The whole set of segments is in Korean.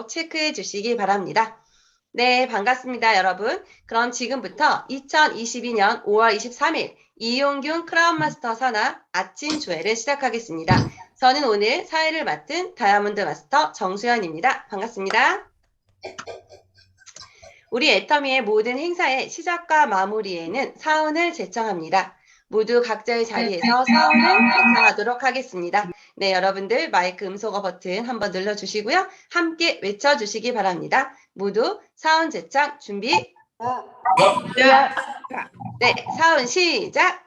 체크해 주시기 바랍니다. 네, 반갑습니다, 여러분. 그럼 지금부터 2022년 5월 23일 이용균 크라운마스터 산하 아침 조회를 시작하겠습니다. 저는 오늘 사회를 맡은 다이아몬드 마스터 정수연입니다. 반갑습니다. 우리 애터미의 모든 행사의 시작과 마무리에는 사운을 제청합니다. 모두 각자의 자리에서 사운을 제청하도록 하겠습니다. 네, 여러분들 마이크 음소거 버튼 한번 눌러주시고요. 함께 외쳐주시기 바랍니다. 모두 사운 제청 준비. 네, 사운 시작.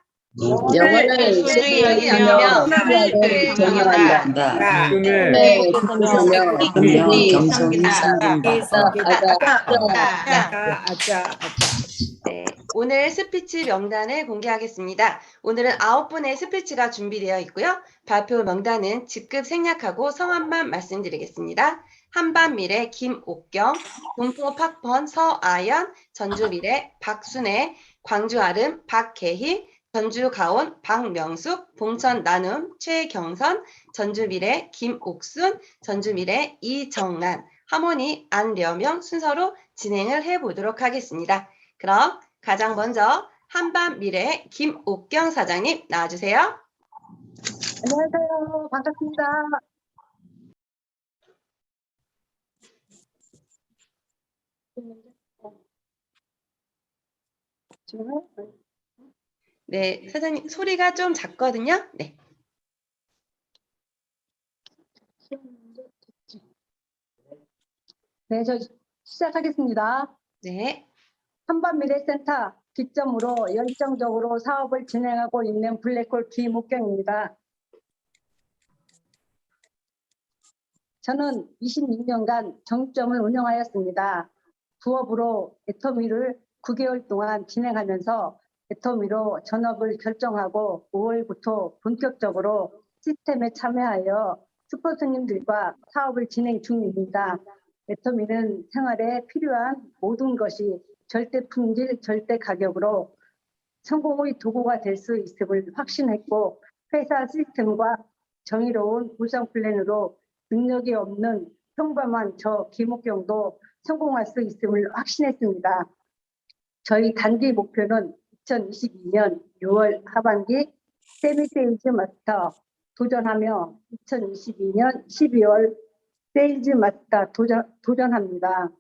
영원을 소중히하며 평화를 정화한다. 꿈을 겸손히 섬긴다. 네, 오늘 스피치 명단을 공개하겠습니다. 오늘은 9분의 스피치가 준비되어 있고요. 발표 명단은 직급 생략하고 성함만 말씀드리겠습니다. 한반미래 김옥경, 군포팍번 서아연, 전주미래 박순애, 광주아름 박계희, 전주가온 박명숙, 봉천나눔 최경선, 전주미래 김옥순, 전주미래 이정란, 하모니 안려명 순서로 진행을 해보도록 하겠습니다. 그럼 가장 먼저 한반미래의 김옥경 사장님 나와주세요. 안녕하세요. 반갑습니다. 네, 사장님 소리가 좀 작거든요. 네. 네, 저 시작하겠습니다. 네. 한반미래센터 기점으로 열정적으로 사업을 진행하고 있는 블랙홀 김옥경입니다. 저는 26년간 정점을 운영하였습니다. 부업으로 애터미를 9개월 동안 진행하면서 애터미로 전업을 결정하고 5월부터 본격적으로 시스템에 참여하여 스폰서님들과 사업을 진행 중입니다. 애터미는 생활에 필요한 모든 것이 절대 품질, 절대 가격으로 성공의 도구가 될 수 있음을 확신했고 회사 시스템과 정의로운 구성 플랜으로 능력이 없는 평범한 저 김옥경도 성공할 수 있음을 확신했습니다. 저희 단기 목표는 2022년 6월 하반기 세미세일즈 마스터 도전하며 2022년 12월 세일즈 마스터 도전합니다.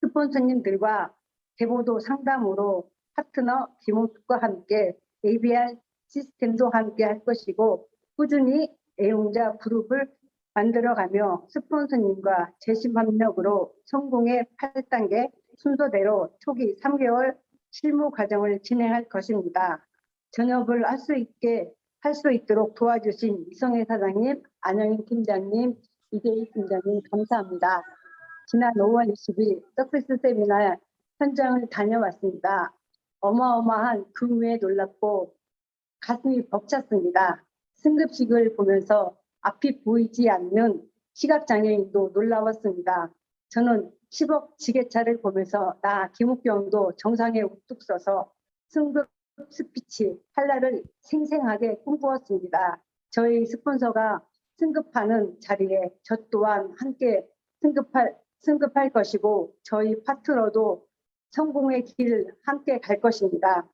스폰서님들과 대보도 상담으로 파트너 김옥과 함께 ABR 시스템도 함께 할 것이고 꾸준히 애용자 그룹을 만들어가며 스폰서님과 재심합력으로 성공의 8단계 순서대로 초기 3개월 실무 과정을 진행할 것입니다. 전업을 할 수 있도록 도와주신 이성애 사장님, 안영인 팀장님, 이대희 팀장님 감사합니다. 지난 5월 20일 석세스 세미나 현장을 다녀왔습니다. 어마어마한 근무에 놀랍고 가슴이 벅찼습니다. 승급식을 보면서 앞이 보이지 않는 시각장애인도 놀라웠습니다. 저는 10억 지게차를 보면서 나 김옥경도 정상에 우뚝 서서 승급 스피치 할 날을 생생하게 꿈꾸었습니다. 저희 스폰서가 승급하는 자리에 저 또한 함께 승급할 것이고 저희 파트너도 성공의 길을 함께 갈 것입니다.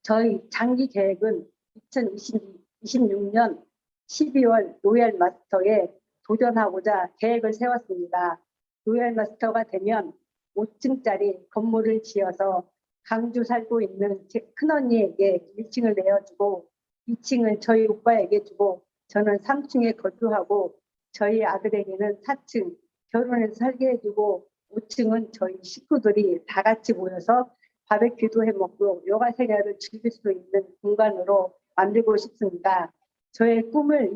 저희 장기 계획은 2026년 12월 로얄 마스터에 도전하고자 계획을 세웠습니다. 로얄 마스터가 되면 5층짜리 건물을 지어서 강주 살고 있는 제 큰언니에게 1층을 내어주고 2층을 저희 오빠에게 주고 저는 3층에 거주하고 저희 아들에게는 4층 결혼해서 살게 해주고 5층은 저희 식구들이 다 같이 모여서 바베큐도 해먹고 여가 생활을 즐길 수 있는 공간으로 만들고 싶습니다. 저의 꿈을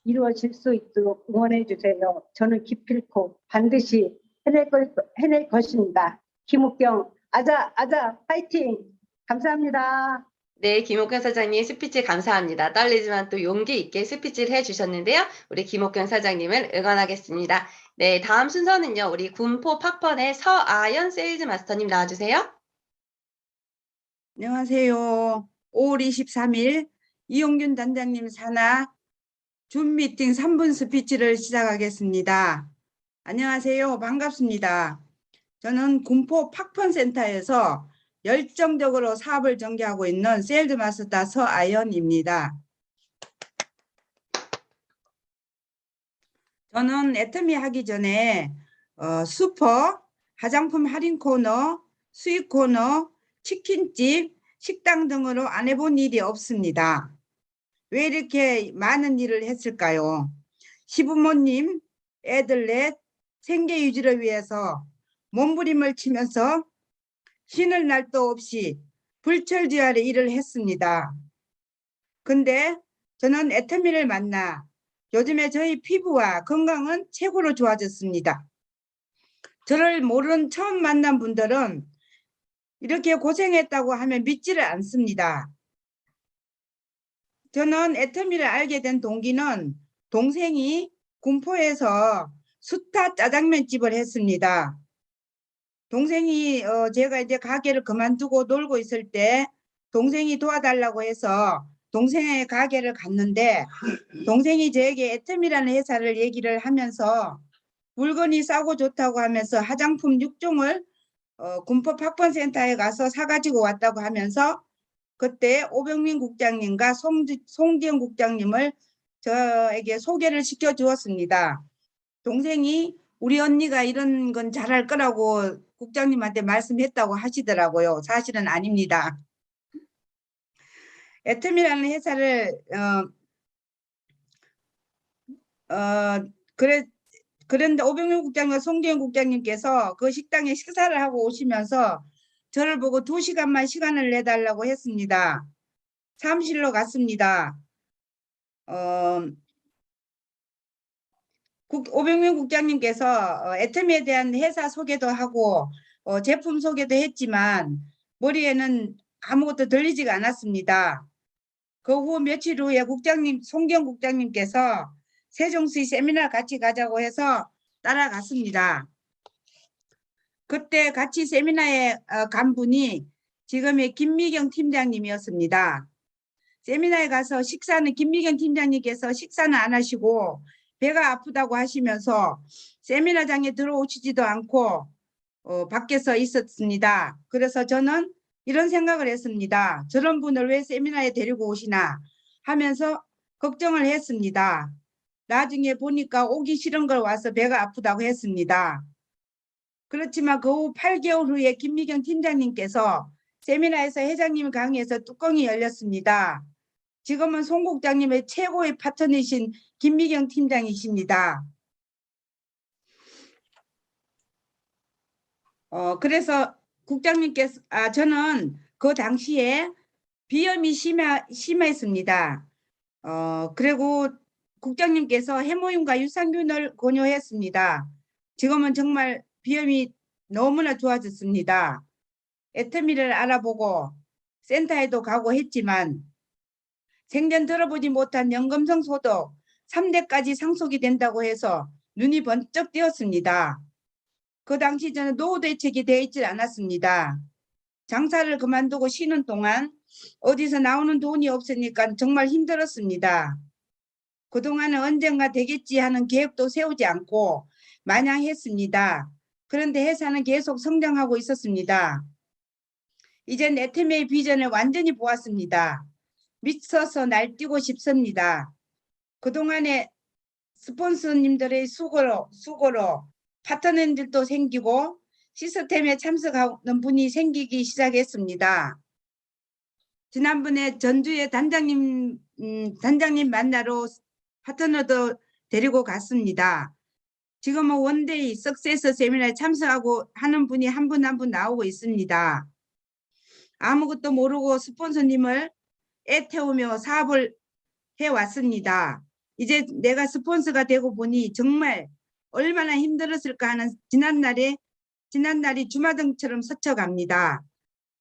이루어질 수 있도록 응원해 주세요. 저는 기필코 반드시 해낼 것입니다. 김옥경 아자 파이팅! 감사합니다. 네, 김옥경 사장님 스피치 감사합니다. 떨리지만 또 용기 있게 스피치를 해주셨는데요. 우리 김옥경 사장님을 응원하겠습니다. 네, 다음 순서는요. 우리 군포 팍번의 서아연 세일즈 마스터님 나와주세요. 안녕하세요. 5월 23일 이용균 단장님 산하 줌 미팅 3분 스피치를 시작하겠습니다. 안녕하세요. 반갑습니다. 저는 군포 팍펀센터에서 열정적으로 사업을 전개하고 있는 세일즈마스터 서아연입니다. 저는 애터미 하기 전에 슈퍼, 화장품 할인 코너, 수익 코너, 치킨집, 식당 등으로 안 해본 일이 없습니다. 왜 이렇게 많은 일을 했을까요? 시부모님, 애들넷, 생계 유지를 위해서 몸부림을 치면서 쉬는 날도 없이 불철주야로 일을 했습니다. 근데 저는 애터미를 만나 요즘에 저희 피부와 건강은 최고로 좋아졌습니다. 저를 모르는 처음 만난 분들은 이렇게 고생했다고 하면 믿지를 않습니다. 저는 애터미를 알게 된 동기는 동생이 군포에서 수타 짜장면집을 했습니다. 동생이 제가 이제 가게를 그만두고 놀고 있을 때 동생이 도와달라고 해서 동생의 가게를 갔는데 동생이 저에게 애터미라는 회사를 얘기를 하면서 물건이 싸고 좋다고 하면서 화장품 6종을 군포 팍펀센터에 가서 사가지고 왔다고 하면서 그때 오병민 국장님과 송지영 국장님을 저에게 소개를 시켜 주었습니다. 동생이 우리 언니가 이런 건 잘할 거라고 국장님한테 말씀했다고 하시더라고요. 사실은 아닙니다. 애터미라는 회사를 그런데 오병민 국장과 송기현 국장님께서 그 식당에 식사를 하고 오시면서 저를 보고 2시간만 시간을 내달라고 했습니다. 사무실로 갔습니다. 오병민 국장님께서 애터미에 대한 회사 소개도 하고 제품 소개도 했지만 머리에는 아무것도 들리지가 않았습니다. 그 후 며칠 후에 송경 국장님께서 세종시 세미나 같이 가자고 해서 따라갔습니다. 그때 같이 세미나에 간 분이 지금의 김미경 팀장님이었습니다. 세미나에 가서 김미경 팀장님께서 식사는 안 하시고 배가 아프다고 하시면서 세미나장에 들어오시지도 않고 밖에서 있었습니다. 그래서 저는 이런 생각을 했습니다. 저런 분을 왜 세미나에 데리고 오시나 하면서 걱정을 했습니다. 나중에 보니까 오기 싫은 걸 와서 배가 아프다고 했습니다. 그렇지만 그 후 8개월 후에 김미경 팀장님께서 세미나에서 회장님 강의에서 뚜껑이 열렸습니다. 지금은 송 국장님의 최고의 파트너이신 김미경 팀장이십니다. 그래서 국장님께서 저는 그 당시에 비염이 심했습니다. 그리고 국장님께서 해모임과 유산균을 권유했습니다. 지금은 정말 비염이 너무나 좋아졌습니다. 애터미를 알아보고 센터에도 가고 했지만 생전 들어보지 못한 연금성 소독 3대까지 상속이 된다고 해서 눈이 번쩍 뜨였습니다. 그 당시 저는 노후 대책이 되어 있지 않았습니다. 장사를 그만두고 쉬는 동안 어디서 나오는 돈이 없으니까 정말 힘들었습니다. 그동안은 언젠가 되겠지 하는 계획도 세우지 않고 마냥 했습니다. 그런데 회사는 계속 성장하고 있었습니다. 이젠 애터미의 비전을 완전히 보았습니다. 미쳐서 날뛰고 싶습니다. 그동안에 스폰서님들의 수고로 파트너들도 생기고 시스템에 참석하는 분이 생기기 시작했습니다. 지난번에 전주에 단장님 만나러 파트너도 데리고 갔습니다. 지금은 원데이 석세스 세미나에 참석하고 하는 분이 한 분 한 분 나오고 있습니다. 아무것도 모르고 스폰서님을 애태우며 사업을 해왔습니다. 이제 내가 스폰서가 되고 보니 정말 얼마나 힘들었을까 하는 지난날이 주마등처럼 스쳐갑니다.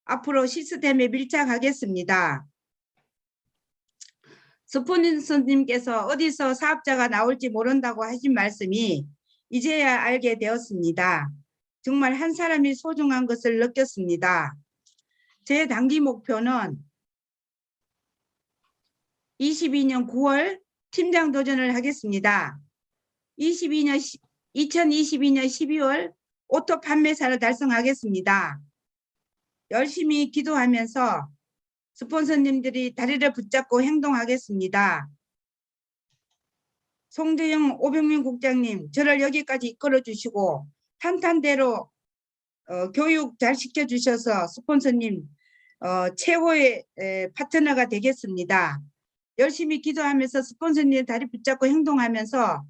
앞으로 시스템에 밀착하겠습니다. 스폰서님께서 어디서 사업자가 나올지 모른다고 하신 말씀이 이제야 알게 되었습니다. 정말 한 사람이 소중한 것을 느꼈습니다. 제 단기 목표는 22년 9월 팀장 도전을 하겠습니다. 22년 2022년 12월 오토 판매사를 달성하겠습니다. 열심히 기도하면서 스폰서님들이 다리를 붙잡고 행동하겠습니다. 송대영 오병민 국장님, 저를 여기까지 이끌어 주시고 탄탄대로 교육 잘 시켜주셔서 스폰서님 최고의 파트너가 되겠습니다. 열심히 기도하면서 스폰서님 다리 붙잡고 행동하면서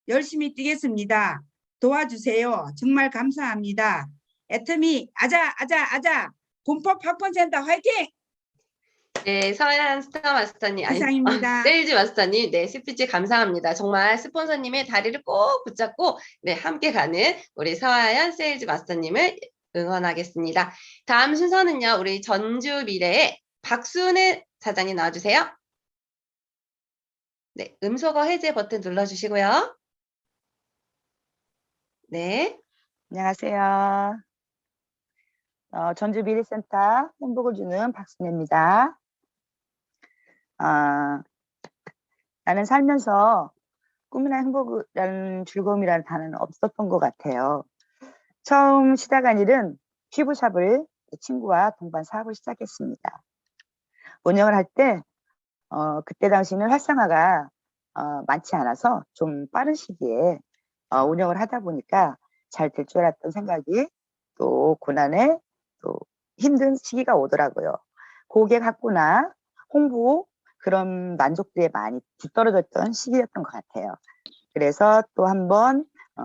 열심히 뛰겠습니다. 도와주세요. 정말 감사합니다. 애터미 아자 군법 학번센터 화이팅! 네, 서해안 스타 마스터님, 아니, 이상입니다. 세일즈 마스터님, 네, 스피치 감사합니다. 정말 스폰서님의 다리를 꼭 붙잡고, 네, 함께 가는 우리 서해안 세일즈 마스터님을 응원하겠습니다. 다음 순서는요, 우리 전주 미래의 박순애 사장님 나와주세요. 네, 음소거 해제 버튼 눌러주시고요. 네, 안녕하세요. 전주 미래센터 행복을 주는 박순혜입니다. 나는 살면서 꿈이나 행복이라는 즐거움이라는 단어는 없었던 것 같아요. 처음 시작한 일은 피부샵을 친구와 동반 사업을 시작했습니다. 운영을 할 때 그때 당시는 활성화가 많지 않아서 좀 빠른 시기에 운영을 하다 보니까 잘 될 줄 알았던 생각이 또 고난에 또 힘든 시기가 오더라고요. 고객 확보나 홍보 그런 만족도에 많이 뒤떨어졌던 시기였던 것 같아요. 그래서 또 한 번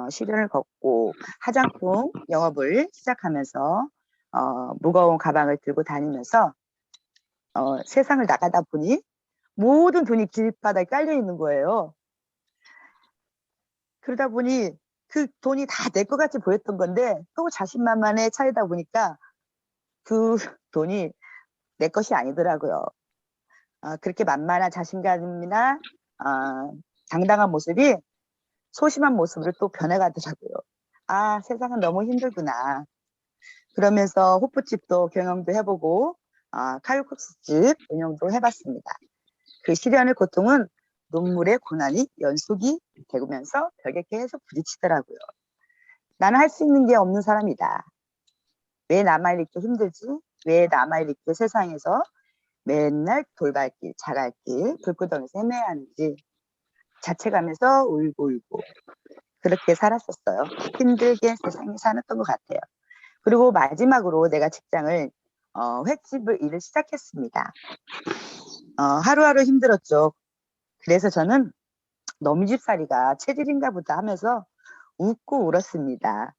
시련을 겪고 화장품 영업을 시작하면서 무거운 가방을 들고 다니면서 세상을 나가다 보니 모든 돈이 길바닥에 깔려 있는 거예요. 그러다 보니 그 돈이 다 내 것 같이 보였던 건데 또 자신만만에 차리다 보니까 그 돈이 내 것이 아니더라고요. 그렇게 만만한 자신감이나 당당한 모습이 소심한 모습으로 또 변해가더라고요. 세상은 너무 힘들구나. 그러면서 호프집도 경영도 해보고 칼국수집 운영도 해봤습니다. 그 시련의 고통은 눈물의 고난이 연속이 되면서 벽에 계속 부딪히더라고요. 나는 할 수 있는 게 없는 사람이다. 왜 나만 이렇게 힘들지? 왜 나만 이렇게 세상에서 맨날 돌발길, 자갈길, 불구덩이에서 헤매야 하는지 자책하면서 울고 그렇게 살았었어요. 힘들게 세상에 살았던 것 같아요. 그리고 마지막으로 내가 직장을 횟집을 일을 시작했습니다. 하루하루 힘들었죠. 그래서 저는 너무 집살이가 체질인가 보다 하면서 웃고 울었습니다.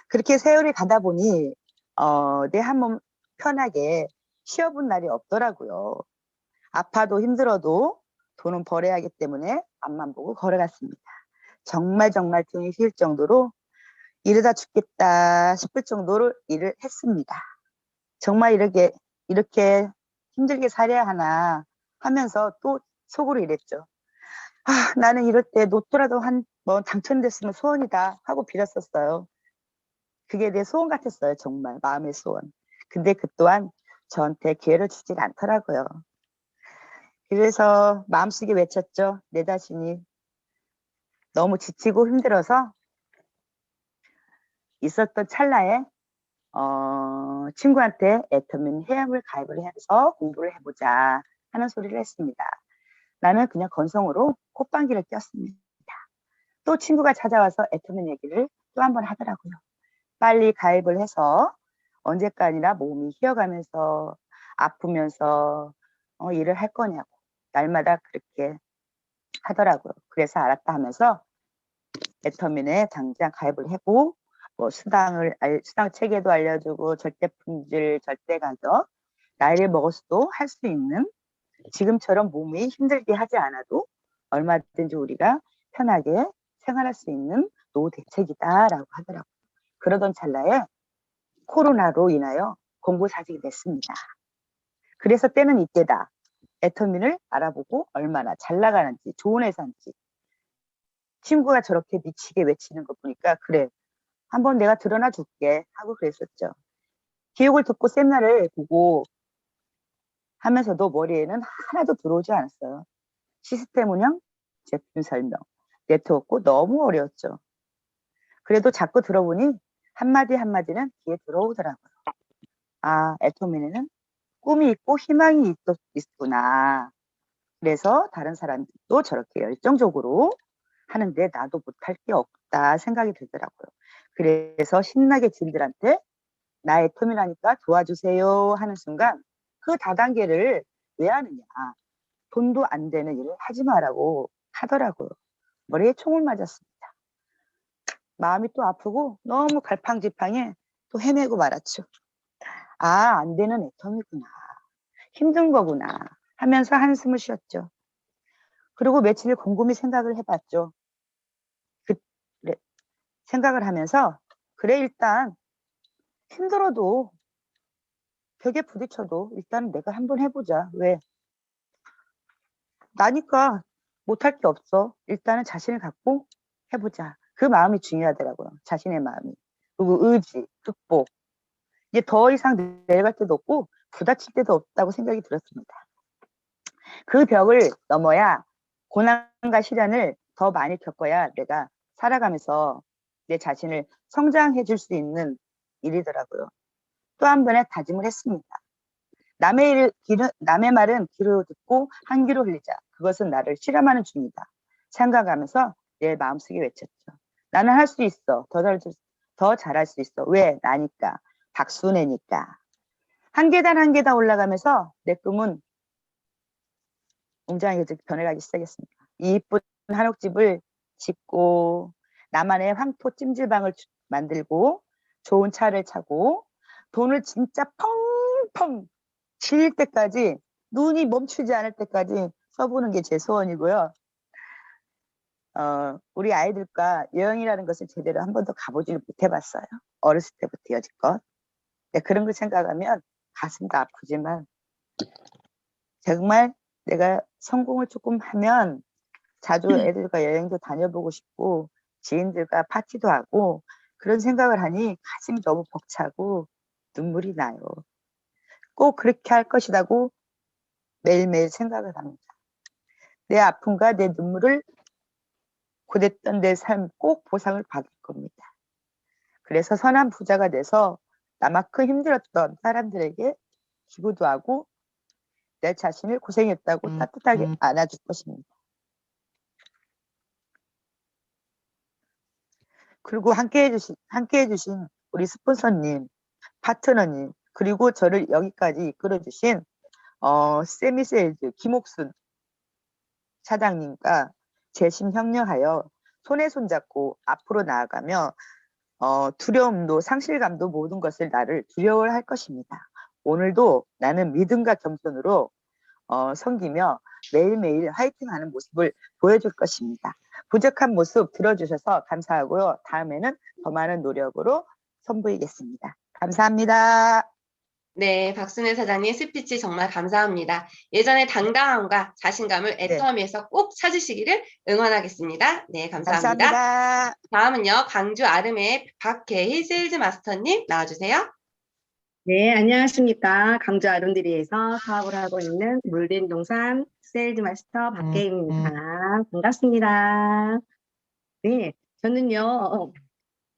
그렇게 세월이 가다 보니 내 한 몸 편하게 쉬어본 날이 없더라고요. 아파도 힘들어도 돈은 벌어야 하기 때문에 앞만 보고 걸어갔습니다. 정말 등이 휠 정도로 이러다 죽겠다 싶을 정도로 일을 했습니다. 정말 이렇게 힘들게 살아야 하나 하면서 또 속으로 이랬죠. 나는 이럴 때 로또라도 한 번 당첨됐으면 소원이다 하고 빌었었어요. 그게 내 소원 같았어요. 정말 마음의 소원. 근데 그 또한 저한테 기회를 주질 않더라고요. 그래서 마음속에 외쳤죠. 내 자신이 너무 지치고 힘들어서 있었던 찰나에 친구한테 애터미 회원을 가입을 해서 공부를 해보자 하는 소리를 했습니다. 나는 그냥 건성으로 콧방귀를 꼈습니다. 또 친구가 찾아와서 애터미 얘기를 또 한 번 하더라고요. 빨리 가입을 해서 언제까지나 몸이 휘어가면서 아프면서 일을 할 거냐고 날마다 그렇게 하더라고요. 그래서 알았다 하면서 애터미에 당장 가입을 하고 수당 체계도 알려주고 절대 품질, 절대 가격, 나이를 먹었어도 할 수 있는 지금처럼 몸이 힘들게 하지 않아도 얼마든지 우리가 편하게 생활할 수 있는 노후 대책이다라고 하더라고요. 그러던 찰나에 코로나로 인하여 공고사직이 됐습니다. 그래서 때는 이때다. 애터미를 알아보고 얼마나 잘 나가는지 좋은 회사인지 친구가 저렇게 미치게 외치는 거 보니까 그래 한번 내가 드러나 줄게 하고 그랬었죠. 교육을 듣고 세미나를 보고 하면서도 머리에는 하나도 들어오지 않았어요. 시스템 운영, 제품 설명, 네트워크 너무 어려웠죠. 그래도 자꾸 들어보니 한마디 한마디는 귀에 들어오더라고요. 아, 애터미는 꿈이 있고 희망이 있구나. 그래서 다른 사람들도 저렇게 열정적으로 하는데 나도 못할 게 없다 생각이 들더라고요. 그래서 신나게 지인들한테 나 애터미라니까 도와주세요 하는 순간 그 다단계를 왜 하느냐. 돈도 안 되는 일을 하지 마라고 하더라고요. 머리에 총을 맞았습니다. 마음이 또 아프고 너무 갈팡질팡해 또 헤매고 말았죠. 아, 안 되는 애터미구나. 힘든 거구나 하면서 한숨을 쉬었죠. 그리고 며칠 곰곰이 생각을 해봤죠. 그래, 생각을 하면서 그래 일단 힘들어도 벽에 부딪혀도 일단 내가 한번 해보자. 왜? 나니까 못할 게 없어. 일단은 자신을 갖고 해보자. 그 마음이 중요하더라고요. 자신의 마음이. 그리고 의지, 극복. 이제 더 이상 내려갈 데도 없고 부딪힐 데도 없다고 생각이 들었습니다. 그 벽을 넘어야 고난과 시련을 더 많이 겪어야 내가 살아가면서 내 자신을 성장해 줄 수 있는 일이더라고요. 또 한 번의 다짐을 했습니다. 남의 말은 귀로 듣고 한 귀로 흘리자. 그것은 나를 실험하는 중이다. 생각하면서 내 마음속에 외쳤죠. 나는 할 수 있어. 더 잘할 수 있어. 왜? 나니까. 박수내니까. 한 계단 한 계단 올라가면서 내 꿈은 웅장하게 변해가기 시작했습니다. 이 이쁜 한옥집을 짓고 나만의 황토 찜질방을 만들고 좋은 차를 차고 돈을 진짜 펑펑 칠 때까지 눈이 멈추지 않을 때까지 써보는 게 제 소원이고요. 우리 아이들과 여행이라는 것을 제대로 한 번도 가보지를 못해봤어요. 어렸을 때부터 여지껏. 그런 걸 생각하면 가슴도 아프지만 정말 내가 성공을 조금 하면 자주 애들과 여행도 다녀보고 싶고 지인들과 파티도 하고 그런 생각을 하니 가슴이 너무 벅차고 눈물이 나요. 꼭 그렇게 할 것이라고 매일매일 생각을 합니다. 내 아픔과 내 눈물을 고됐던 내 삶 꼭 보상을 받을 겁니다. 그래서 선한 부자가 돼서 나만큼 힘들었던 사람들에게 기부도 하고 내 자신을 고생했다고 따뜻하게 안아줄 것입니다. 그리고 함께 해주신 우리 스폰서님, 파트너님, 그리고 저를 여기까지 이끌어주신 세미세일즈 김옥순 차장님과 재심협력하여 손에 손잡고 앞으로 나아가며 두려움도 상실감도 모든 것을 나를 두려워할 것입니다. 오늘도 나는 믿음과 겸손으로 섬기며 매일매일 화이팅하는 모습을 보여줄 것입니다. 부족한 모습 들어주셔서 감사하고요. 다음에는 더 많은 노력으로 선보이겠습니다. 감사합니다. 네, 박순애 사장님 스피치 정말 감사합니다. 예전의 당당함과 자신감을 애터미에서 꼭 찾으시기를 응원하겠습니다. 네, 감사합니다. 감사합니다. 다음은요, 광주 아름의 박계희 세일즈 마스터님 나와주세요. 네, 안녕하십니까. 강주 아름드리에서 사업을 하고 있는 물린동산 세일즈 마스터 박계희입니다. 반갑습니다. 네, 저는요,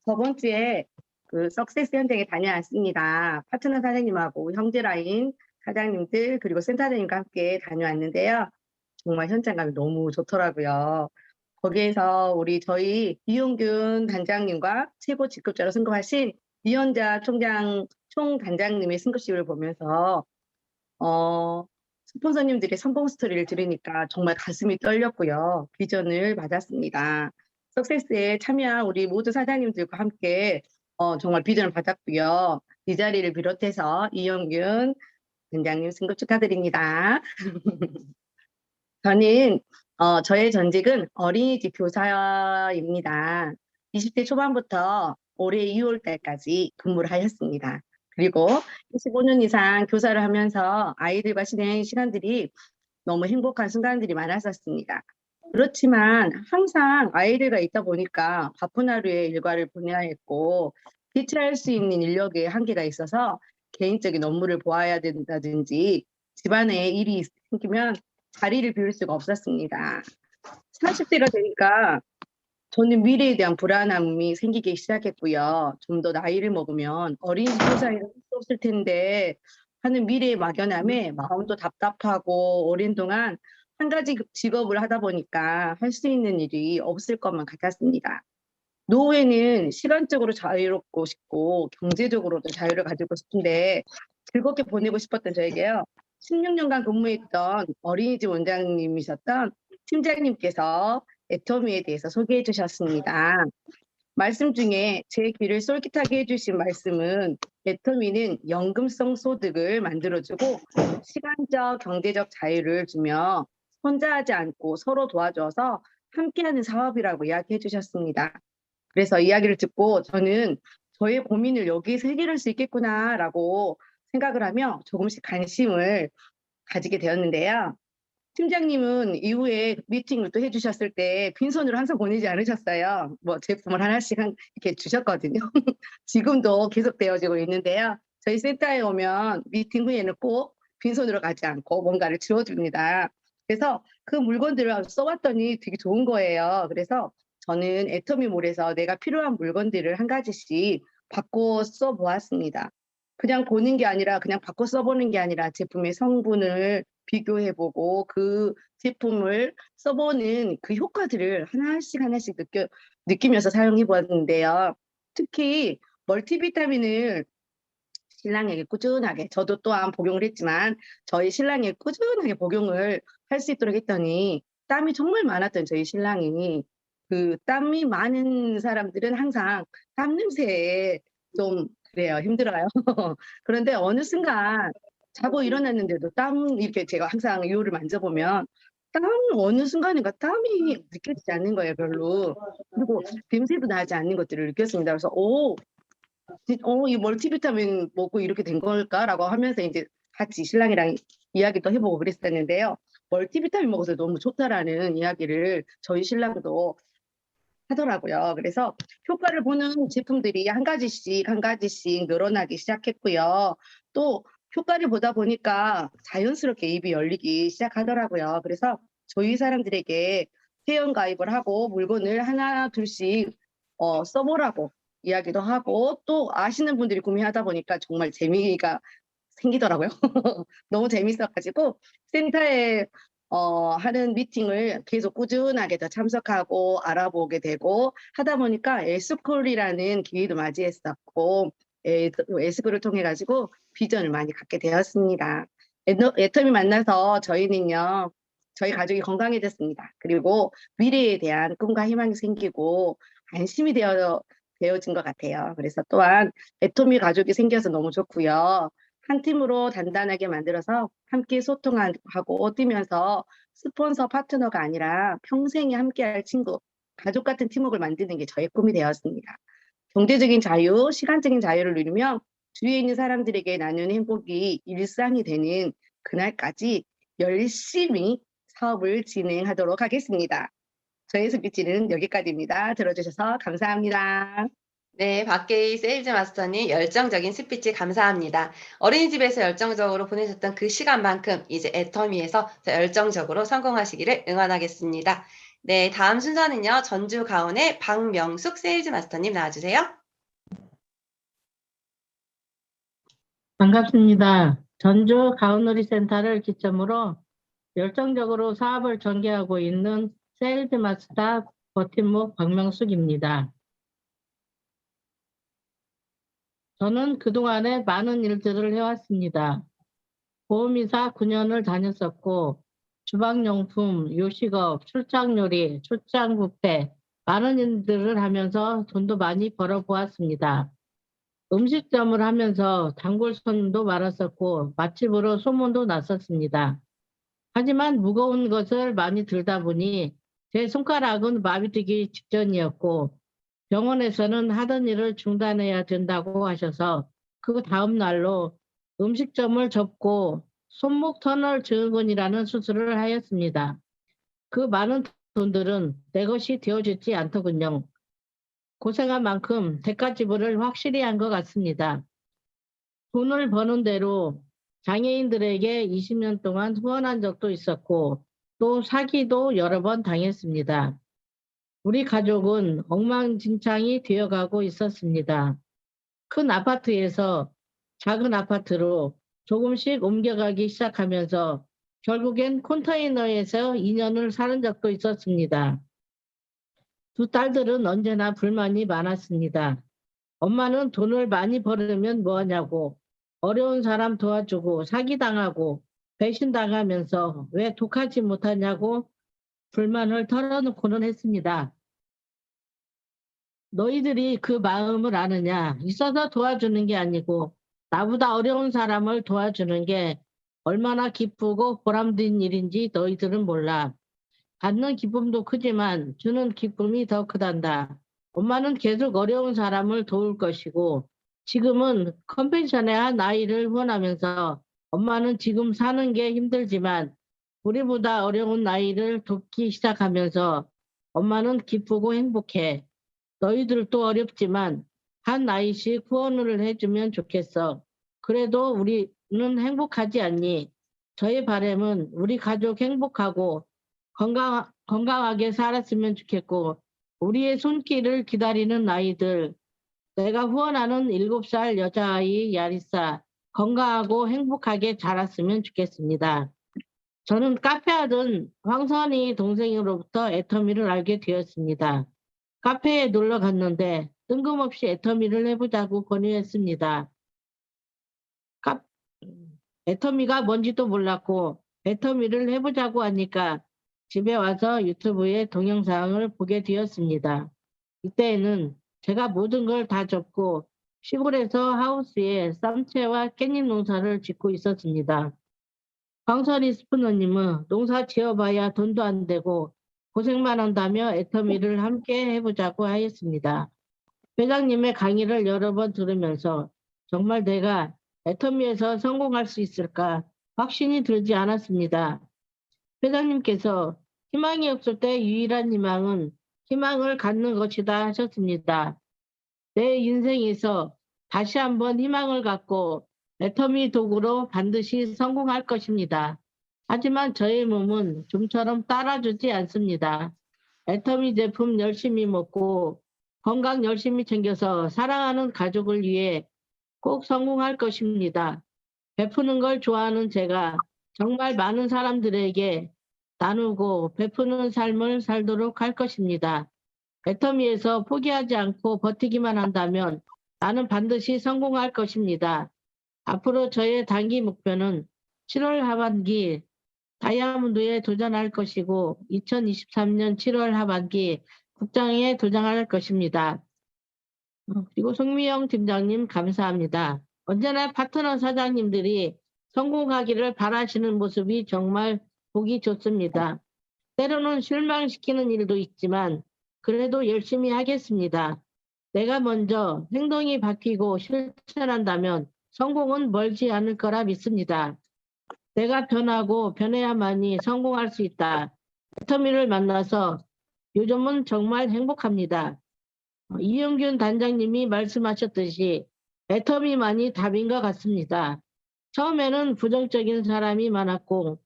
저번 주에 그 석세스 현장에 다녀왔습니다. 파트너 사장님하고 형제라인 사장님들 그리고 센터장님과 함께 다녀왔는데요. 정말 현장감이 너무 좋더라고요. 거기에서 저희 이용균 단장님과 최고 직급자로 승급하신 이현자 총단장님의 승급식을 보면서 스폰서님들의 성공 스토리를 들으니까 정말 가슴이 떨렸고요. 비전을 받았습니다. 석세스에 참여한 우리 모두 사장님들과 함께 정말 비전을 받았고요. 이 자리를 비롯해서 이영균 단장님 승급 축하드립니다. 저는 저의 전직은 어린이집 교사입니다. 20대 초반부터 올해 2월 달까지 근무를 하였습니다. 그리고 25년 이상 교사를 하면서 아이들과 지낸 시간들이 너무 행복한 순간들이 많았었습니다. 그렇지만 항상 아이들과 있다 보니까 바쁜 하루의 일과를 보내야 했고 대체할 수 있는 인력의 한계가 있어서 개인적인 업무를 보아야 된다든지 집안에 일이 생기면 자리를 비울 수가 없었습니다. 30대가 되니까 저는 미래에 대한 불안함이 생기기 시작했고요. 좀 더 나이를 먹으면 어린이집 교사를 할 수 없을 텐데 하는 미래의 막연함에 마음도 답답하고 오랜 동안 한 가지 직업을 하다 보니까 할 수 있는 일이 없을 것만 같았습니다. 노후에는 시간적으로 자유롭고 싶고 경제적으로도 자유를 가지고 싶은데 즐겁게 보내고 싶었던 저에게요. 16년간 근무했던 어린이집 원장님이셨던 팀장님께서 애터미에 대해서 소개해 주셨습니다. 말씀 중에 제 귀를 솔깃하게 해주신 말씀은 애터미는 연금성 소득을 만들어주고 시간적, 경제적 자유를 주며 혼자 하지 않고 서로 도와줘서 함께하는 사업이라고 이야기해 주셨습니다. 그래서 이야기를 듣고 저는 저의 고민을 여기에서 해결할 수 있겠구나라고 생각을 하며 조금씩 관심을 가지게 되었는데요. 팀장님은 이후에 미팅을 또 해주셨을 때 빈손으로 항상 보내지 않으셨어요. 뭐 제품을 하나씩 이렇게 주셨거든요. 지금도 계속 되어지고 있는데요. 저희 센터에 오면 미팅 후에는 꼭 빈손으로 가지 않고 뭔가를 주어줍니다. 그래서 그 물건들을 써봤더니 되게 좋은 거예요. 그래서 저는 애터미몰에서 내가 필요한 물건들을 한 가지씩 바꿔 써보았습니다. 그냥 보는 게 아니라 그냥 바꿔 써보는 게 아니라 제품의 성분을 비교해보고 그 제품을 써보는 그 효과들을 하나씩 느끼면서 사용해보았는데요. 특히 멀티비타민을 신랑에게 꾸준하게, 저도 또한 복용을 했지만 저희 신랑에게 꾸준하게 복용을 할 수 있도록 했더니 땀이 정말 많았던 저희 신랑이 그 땀이 많은 사람들은 항상 땀 냄새에 좀 그래요. 힘들어요. 그런데 어느 순간 자고 일어났는데도 땀 이렇게 제가 항상 이호를 만져보면 땀 어느 순간인가 땀이 느껴지지 않는 거예요, 별로. 그리고 냄새도 나지 않는 것들을 느꼈습니다. 그래서 이 멀티비타민 먹고 이렇게 된 걸까라고 하면서 이제 같이 신랑이랑 이야기도 해보고 그랬었는데요. 멀티비타민 먹어서 너무 좋다라는 이야기를 저희 신랑도 하더라고요. 그래서 효과를 보는 제품들이 한 가지씩 늘어나기 시작했고요. 또 효과를 보다 보니까 자연스럽게 입이 열리기 시작하더라고요. 그래서 저희 사람들에게 회원 가입을 하고 물건을 하나 둘씩 써보라고 이야기도 하고 또 아시는 분들이 구매하다 보니까 정말 재미가 생기더라고요. 너무 재밌어가지고 센터에 하는 미팅을 계속 꾸준하게 더 참석하고 알아보게 되고 하다 보니까 에스쿨이라는 기회도 맞이했었고 에스쿨을 통해 가지고 비전을 많이 갖게 되었습니다. 애터미 만나서 저희는요. 저희 가족이 건강해졌습니다. 그리고 미래에 대한 꿈과 희망이 생기고 안심이 되어진 것 같아요. 그래서 또한 애터미 가족이 생겨서 너무 좋고요. 한 팀으로 단단하게 만들어서 함께 소통하고 뛰면서 스폰서 파트너가 아니라 평생에 함께할 친구, 가족 같은 팀워크를 만드는 게 저의 꿈이 되었습니다. 경제적인 자유, 시간적인 자유를 누리며 주위에 있는 사람들에게 나누는 행복이 일상이 되는 그날까지 열심히 사업을 진행하도록 하겠습니다. 저의 스피치는 여기까지입니다. 들어주셔서 감사합니다. 네, 박계희 세일즈 마스터님 열정적인 스피치 감사합니다. 어린이집에서 열정적으로 보내셨던 그 시간만큼 이제 애터미에서 더 열정적으로 성공하시기를 응원하겠습니다. 네, 다음 순서는요. 전주 가온의 박명숙 세일즈 마스터님 나와주세요. 반갑습니다. 전주 가온놀이센터를 기점으로 열정적으로 사업을 전개하고 있는 세일즈 마스터 버팀목 박명숙입니다. 저는 그동안에 많은 일들을 해왔습니다. 보험이사 9년을 다녔었고 주방용품, 요식업, 출장요리, 출장뷔페 많은 일들을 하면서 돈도 많이 벌어보았습니다. 음식점을 하면서 단골 손님도 많았었고 맛집으로 소문도 났었습니다. 하지만 무거운 것을 많이 들다 보니 제 손가락은 마비 되기 직전이었고 병원에서는 하던 일을 중단해야 된다고 하셔서 그 다음 날로 음식점을 접고 손목 터널 증후군이라는 수술을 하였습니다. 그 많은 돈들은 내 것이 되어지지 않더군요. 고생한 만큼 대가 지불을 확실히 한 것 같습니다. 돈을 버는 대로 장애인들에게 20년 동안 후원한 적도 있었고 또 사기도 여러 번 당했습니다. 우리 가족은 엉망진창이 되어가고 있었습니다. 큰 아파트에서 작은 아파트로 조금씩 옮겨가기 시작하면서 결국엔 컨테이너에서 2년을 사는 적도 있었습니다. 두 딸들은 언제나 불만이 많았습니다. 엄마는 돈을 많이 벌으면 뭐하냐고, 어려운 사람 도와주고 사기당하고 배신당하면서 왜 독하지 못하냐고 불만을 털어놓고는 했습니다. 너희들이 그 마음을 아느냐? 있어서 도와주는 게 아니고 나보다 어려운 사람을 도와주는 게 얼마나 기쁘고 보람된 일인지 너희들은 몰라. 받는 기쁨도 크지만 주는 기쁨이 더 크단다. 엄마는 계속 어려운 사람을 도울 것이고 지금은 컴펜션의 한 아이를 후원하면서 엄마는 지금 사는 게 힘들지만 우리보다 어려운 아이를 돕기 시작하면서 엄마는 기쁘고 행복해. 너희들도 어렵지만 한 아이씩 후원을 해주면 좋겠어. 그래도 우리는 행복하지 않니? 저의 바람은 우리 가족 행복하고 건강하게 살았으면 좋겠고 우리의 손길을 기다리는 아이들, 내가 후원하는 7살 여자아이 야리사 건강하고 행복하게 자랐으면 좋겠습니다. 저는 카페 하던 황선희 동생으로부터 애터미를 알게 되었습니다. 카페에 놀러 갔는데 뜬금없이 애터미를 해보자고 권유했습니다. 애터미가 뭔지도 몰랐고 애터미를 해보자고 하니까 집에 와서 유튜브에 동영상을 보게 되었습니다. 이때에는 제가 모든 걸 다 접고 시골에서 하우스에 쌈채와 깻잎 농사를 짓고 있었습니다. 황선희 스푸너님은 농사 지어봐야 돈도 안 되고 고생만 한다며 애터미를 함께 해보자고 하였습니다. 회장님의 강의를 여러 번 들으면서 정말 내가 애터미에서 성공할 수 있을까 확신이 들지 않았습니다. 회장님께서 희망이 없을 때 유일한 희망은 희망을 갖는 것이다 하셨습니다. 내 인생에서 다시 한번 희망을 갖고 애터미 도구로 반드시 성공할 것입니다. 하지만 저의 몸은 좀처럼 따라주지 않습니다. 애터미 제품 열심히 먹고 건강 열심히 챙겨서 사랑하는 가족을 위해 꼭 성공할 것입니다. 베푸는 걸 좋아하는 제가 정말 많은 사람들에게 나누고 베푸는 삶을 살도록 할 것입니다. 애터미에서 포기하지 않고 버티기만 한다면 나는 반드시 성공할 것입니다. 앞으로 저의 단기 목표는 7월 하반기 다이아몬드에 도전할 것이고 2023년 7월 하반기 국장에 도전할 것입니다. 그리고 송미영 팀장님 감사합니다. 언제나 파트너 사장님들이 성공하기를 바라시는 모습이 정말 보기 좋습니다. 때로는 실망시키는 일도 있지만 그래도 열심히 하겠습니다. 내가 먼저 행동이 바뀌고 실천한다면 성공은 멀지 않을 거라 믿습니다. 내가 변하고 변해야만이 성공할 수 있다. 애터미를 만나서 요즘은 정말 행복합니다. 이영균 단장님이 말씀하셨듯이 애터미만이 답인 것 같습니다. 처음에는 부정적인 사람이 많았고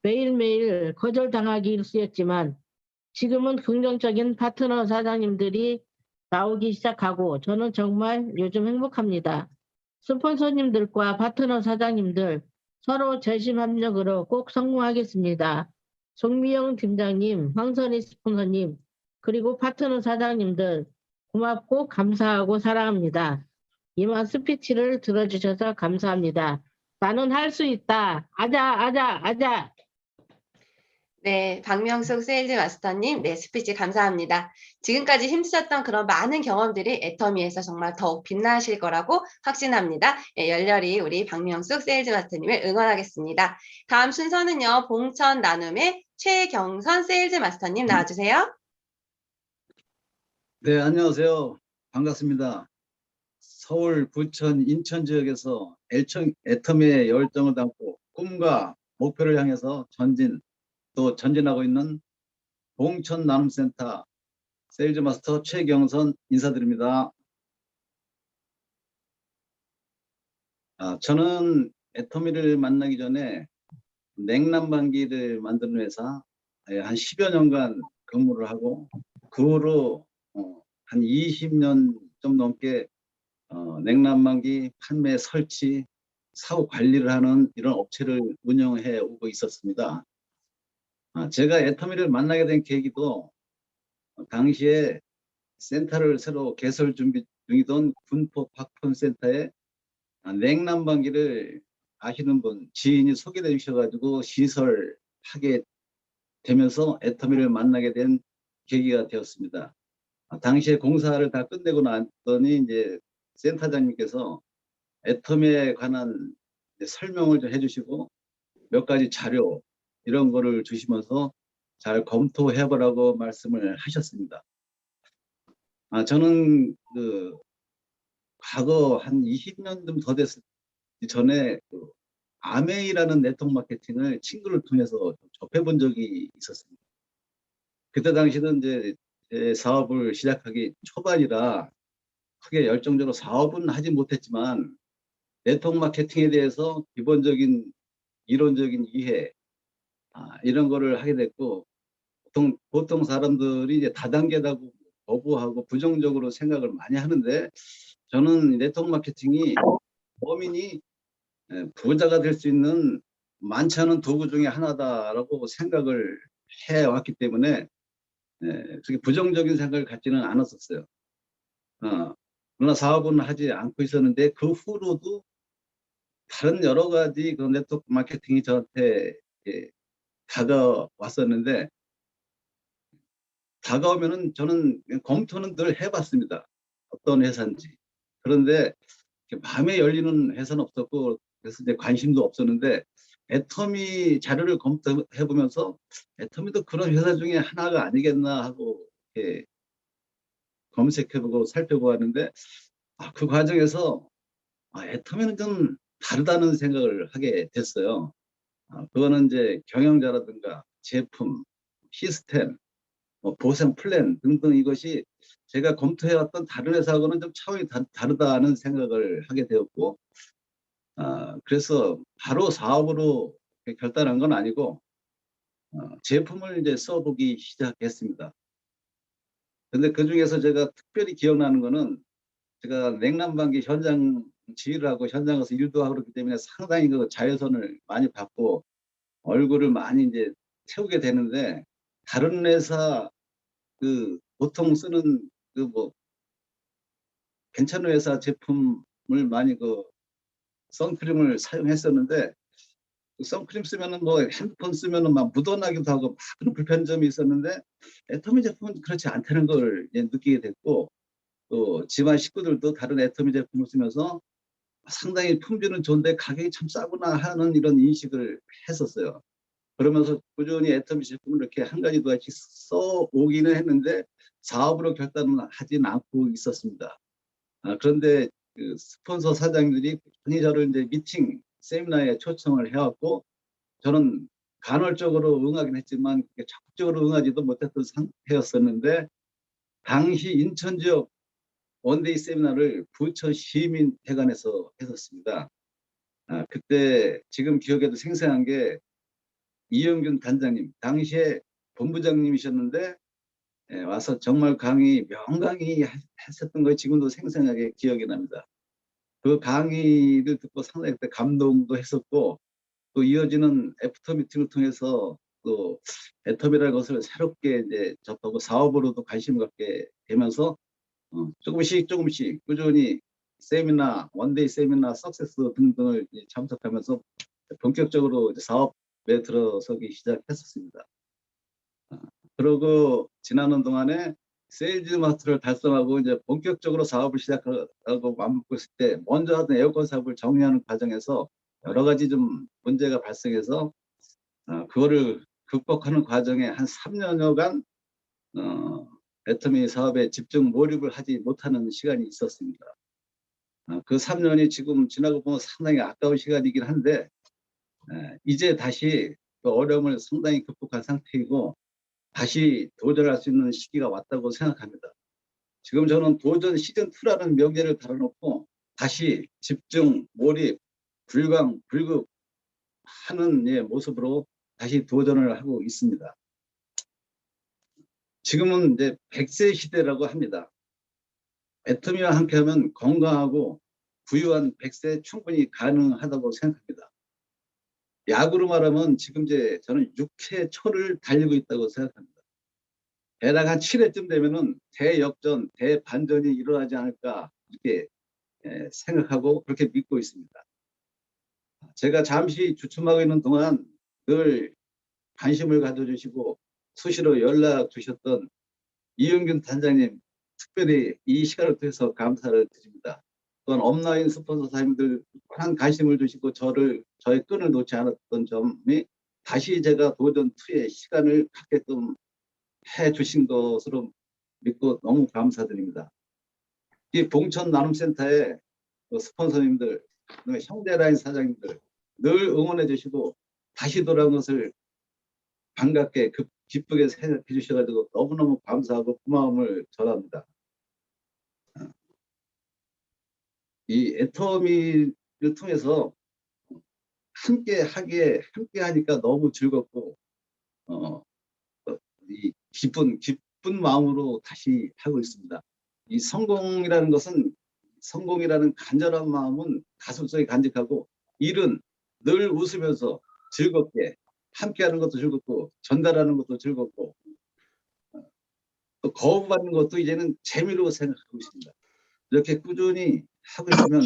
매일매일 거절당하기 일쑤였지만 지금은 긍정적인 파트너 사장님들이 나오기 시작하고 저는 정말 요즘 행복합니다. 스폰서님들과 파트너 사장님들 서로 재심합력으로 꼭 성공하겠습니다. 송미영 팀장님, 황선희 스폰서님, 그리고 파트너 사장님들 고맙고 감사하고 사랑합니다. 이만 스피치를 들어주셔서 감사합니다. 나는 할 수 있다. 아자. 네, 박명숙 세일즈 마스터님, 네, 스피치 감사합니다. 지금까지 힘쓰셨던 그런 많은 경험들이 애터미에서 정말 더욱 빛나실 거라고 확신합니다. 네, 열렬히 우리 박명숙 세일즈 마스터님을 응원하겠습니다. 다음 순서는요, 봉천 나눔의 최경선 세일즈 마스터님 나와주세요. 네, 안녕하세요. 반갑습니다. 서울, 부천, 인천 지역에서 애터미의 열정을 담고 꿈과 목표를 향해서 전진하고 있는 봉천 나눔센터 세일즈 마스터 최경선 인사드립니다. 저는 애터미를 만나기 전에 냉난방기를 만드는 회사 한 10여 년간 근무를 하고 그 후로 한 20년 좀 넘게 냉난방기 판매 설치 사후 관리를 하는 이런 업체를 운영해 오고 있었습니다. 제가 애터미를 만나게 된 계기도 당시에 센터를 새로 개설 준비 중이던 군포 박폰센터에 냉난방기를 아시는 분 지인이 소개해 주셔가지고 시설하게 되면서 애터미를 만나게 된 계기가 되었습니다. 당시에 공사를 다 끝내고 났더니 이제 센터장님께서 애터미에 관한 설명을 좀 해주시고 몇 가지 자료 이런 거를 주시면서 잘 검토해 보라고 말씀을 하셨습니다. 저는 그 과거 한 20년 좀 더 됐을 전에 그 아메이라는 네트워크 마케팅을 친구를 통해서 접해 본 적이 있었습니다. 그때 당시는 이제 제 사업을 시작하기 초반이라 크게 열정적으로 사업은 하지 못했지만 네트워크 마케팅에 대해서 기본적인 이론적인 이해 이런 거를 하게 됐고 보통 사람들이 이제 다단계다고 거부하고 부정적으로 생각을 많이 하는데 저는 네트워크 마케팅이 범인이 부자가 될 수 있는 많지 않은 도구 중에 하나다라고 생각을 해왔기 때문에 그렇게 부정적인 생각을 갖지는 않았었어요. 그러나 사업은 하지 않고 있었는데 그 후로도 다른 여러 가지 그 네트워크 마케팅이 저한테 다가왔었는데 다가오면은 저는 검토는 늘 해봤습니다. 어떤 회사인지. 그런데 마음에 열리는 회사는 없었고 그래서 이제 관심도 없었는데 애터미 자료를 검토해 보면서 애터미도 그런 회사 중에 하나가 아니겠나 하고 이렇게 검색해보고 살펴보고 하는데 그 과정에서 애터미는 좀 다르다는 생각을 하게 됐어요. 그거는 이제 경영자라든가 제품, 시스템, 보상 플랜 등등 이것이 제가 검토해왔던 다른 회사하고는 좀 차원이 다르다는 생각을 하게 되었고 그래서 바로 사업으로 결단한 건 아니고 제품을 이제 써보기 시작했습니다. 근데 그 중에서 제가 특별히 기억나는 거는 제가 냉난방기 현장 지휘를 하고 현장에서 일도 하고 그렇기 때문에 상당히 그 자외선을 많이 받고 얼굴을 많이 이제 태우게 되는데 다른 회사 그 보통 쓰는 그 뭐 괜찮은 회사 제품을 많이 그 선크림을 사용했었는데 그 선크림 쓰면은 뭐 핸드폰 쓰면은 막 묻어나기도 하고 막 그런 불편점이 있었는데 애터미 제품은 그렇지 않다는 걸 이제 느끼게 됐고 또 집안 식구들도 다른 애터미 제품을 쓰면서 상당히 품질은 좋은데 가격이 참 싸구나 하는 이런 인식을 했었어요. 그러면서 꾸준히 애터미 제품을 이렇게 한 가지 두 가지 써오기는 했는데 사업으로 결단은 하진 않고 있었습니다. 그런데 그 스폰서 사장들이 꾸준히 저를 이제 미팅, 세미나에 초청을 해왔고 저는 간헐적으로 응하긴 했지만 적극적으로 응하지도 못했던 상태였었는데 당시 인천 지역 원데이 세미나를 부천 시민회관에서 했었습니다. 그때 지금 기억에도 생생한 게 이영균 단장님, 당시에 본부장님이셨는데 와서 정말 명강의 하셨던 거 지금도 생생하게 기억이 납니다. 그 강의를 듣고 상당히 그때 감동도 했었고 또 이어지는 애프터 미팅을 통해서 또 애터미라는 것을 새롭게 이제 접하고 사업으로도 관심을 갖게 되면서 조금씩 꾸준히 세미나, 원데이 세미나, 석세스 등등을 참석하면서 본격적으로 사업에 들어서기 시작했었습니다. 그러고 지나는 동안에 세일즈 마스터를 달성하고 이제 본격적으로 사업을 시작하고 마음먹고 있을 때 먼저 하던 에어컨 사업을 정리하는 과정에서 여러 가지 좀 문제가 발생해서 그거를 극복하는 과정에 한 3년여간 애터미 사업에 집중 몰입을 하지 못하는 시간이 있었습니다. 그 3년이 지금 지나고 보면 상당히 아까운 시간이긴 한데 이제 다시 그 어려움을 상당히 극복한 상태이고 다시 도전할 수 있는 시기가 왔다고 생각합니다. 지금 저는 도전 시즌2라는 명제를 달아놓고 다시 집중, 몰입, 불강, 불급 하는 모습으로 다시 도전을 하고 있습니다. 지금은 이제 100세 시대라고 합니다. 애터미와 함께하면 건강하고 부유한 100세 충분히 가능하다고 생각합니다. 야구로 말하면 지금 이제 저는 6회 초를 달리고 있다고 생각합니다. 대략 한 7회쯤 되면은 대역전, 대반전이 일어나지 않을까 이렇게 생각하고 그렇게 믿고 있습니다. 제가 잠시 주춤하고 있는 동안 늘 관심을 가져주시고 수시로 연락 주셨던 이용균 단장님, 특별히 이 시간을 통해서 감사를 드립니다. 또한 업라인 스폰서사님들 큰 관심을 주시고 저의 끈을 놓지 않았던 점이 다시 제가 도전2의 시간을 갖게끔 해주신 것으로 믿고 너무 감사드립니다. 이 봉천 나눔센터의 스폰서님들, 형제라인 사장님들 늘 응원해 주시고 다시 돌아온 것을 반갑게 기쁘게 생각해 주셔가지고 너무너무 감사하고 고마움을 전합니다. 이 애터미를 통해서 함께 하니까 너무 즐겁고 이 기쁜 마음으로 다시 하고 있습니다. 이 성공이라는 간절한 마음은 가슴속에 간직하고 일은 늘 웃으면서 즐겁게 함께하는 것도 즐겁고 전달하는 것도 즐겁고 또 거부받는 것도 이제는 재미로 생각하고 있습니다. 이렇게 꾸준히 하고 있으면